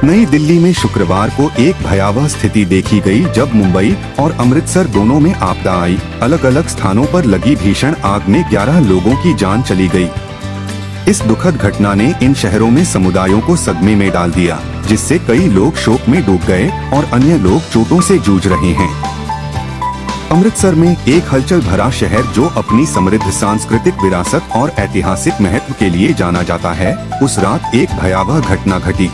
नई दिल्ली में शुक्रवार को एक भयावह स्थिति देखी गई जब मुंबई और अमृतसर दोनों में आपदा आई। अलग अलग स्थानों पर लगी भीषण आग में 11 लोगों की जान चली गई। इस दुखद घटना ने इन शहरों में समुदायों को सदमे में डाल दिया, जिससे कई लोग शोक में डूब गए और अन्य लोग चोटों से जूझ रहे हैं। अमृतसर में एक हलचल भरा शहर जो अपनी समृद्ध सांस्कृतिक विरासत और ऐतिहासिक महत्व के लिए जाना जाता है, उस रात एक भयावह घटना घटी।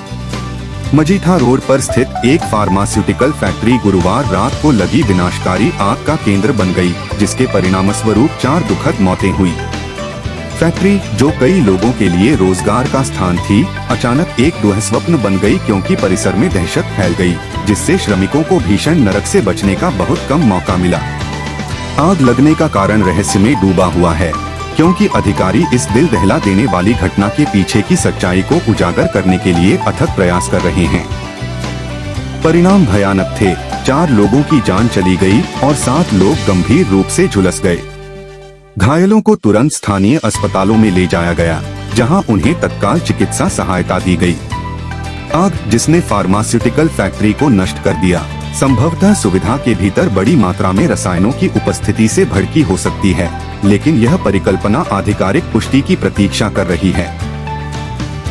मजीठा रोड पर स्थित एक फार्मास्यूटिकल फैक्ट्री गुरुवार रात को लगी विनाशकारी आग का केंद्र बन गई, जिसके परिणामस्वरूप 4 दुखद मौतें हुई। फैक्ट्री, जो कई लोगों के लिए रोजगार का स्थान थी, अचानक एक दुःस्वप्न बन गई क्योंकि परिसर में दहशत फैल गई, जिससे श्रमिकों को भीषण नरक से बचने का बहुत कम मौका मिला। आग लगने का कारण रहस्य में डूबा हुआ है, क्योंकि अधिकारी इस दिल दहला देने वाली घटना के पीछे की सच्चाई को उजागर करने के लिए अथक प्रयास कर रहे हैं। परिणाम भयानक थे। 4 लोगों की जान चली गई और 7 लोग गंभीर रूप से झुलस गए। घायलों को तुरंत स्थानीय अस्पतालों में ले जाया गया, जहां उन्हें तत्काल चिकित्सा सहायता दी गई। आग, जिसने फार्मास्यूटिकल फैक्ट्री को नष्ट कर दिया, संभवतः सुविधा के भीतर बड़ी मात्रा में रसायनों की उपस्थिति से भड़की हो सकती है, लेकिन यह परिकल्पना आधिकारिक पुष्टि की प्रतीक्षा कर रही है।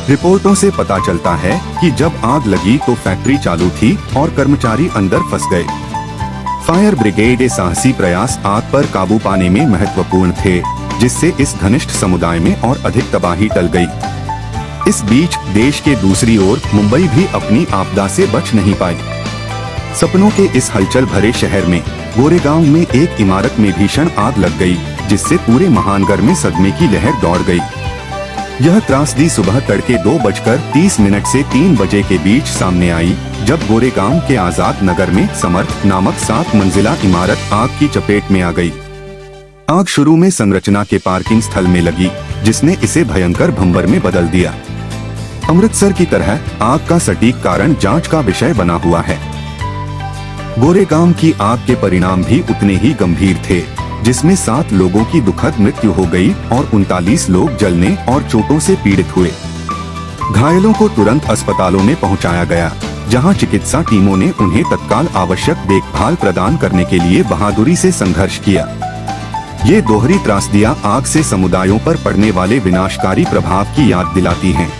रिपोर्टों से पता चलता है कि जब आग लगी तो फैक्ट्री चालू थी और कर्मचारी अंदर फंस गए। फायर ब्रिगेड के साहसी प्रयास आग पर काबू पाने में महत्वपूर्ण थे, जिससे इस घनिष्ठ समुदाय में और अधिक तबाही टल गई। इस बीच देश के दूसरी ओर मुंबई भी अपनी आपदा से बच नहीं पाई। सपनों के इस हलचल भरे शहर में गोरेगांव में एक इमारत में भीषण आग लग गई, जिससे पूरे महानगर में सदमे की लहर दौड़ गई। यह त्रासदी सुबह तड़के 2:30 से 3 बजे के बीच सामने आई, जब गोरेगांव के आजाद नगर में समर्थ नामक 7 मंजिला इमारत आग की चपेट में आ गई। आग शुरू में संरचना के पार्किंग स्थल में लगी, जिसने इसे भयंकर भंवर में बदल दिया। अमृतसर की तरह आग का सटीक कारण जांच का विषय बना हुआ है। गोरेगांव की आग के परिणाम भी उतने ही गंभीर थे, जिसमें 7 लोगों की दुखद मृत्यु हो गई और 39 लोग जलने और चोटों से पीड़ित हुए। घायलों को तुरंत अस्पतालों में पहुंचाया गया, जहां चिकित्सा टीमों ने उन्हें तत्काल आवश्यक देखभाल प्रदान करने के लिए बहादुरी से संघर्ष किया। ये दोहरी त्रासदियां आग से समुदायों पर पड़ने वाले विनाशकारी प्रभाव की याद दिलाती हैं।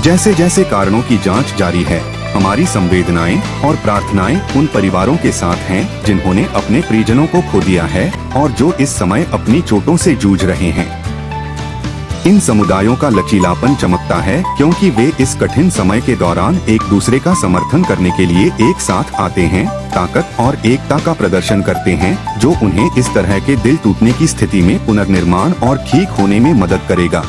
जैसे जैसे कारणों की जांच जारी है, हमारी संवेदनाएं और प्रार्थनाएं उन परिवारों के साथ हैं जिन्होंने अपने परिजनों को खो दिया है और जो इस समय अपनी चोटों से जूझ रहे हैं। इन समुदायों का लचीलापन चमकता है, क्योंकि वे इस कठिन समय के दौरान एक दूसरे का समर्थन करने के लिए एक साथ आते हैं, ताकत और एकता का प्रदर्शन करते हैं, जो उन्हें इस तरह के दिल टूटने की स्थिति में पुनर्निर्माण और ठीक होने में मदद करेगा।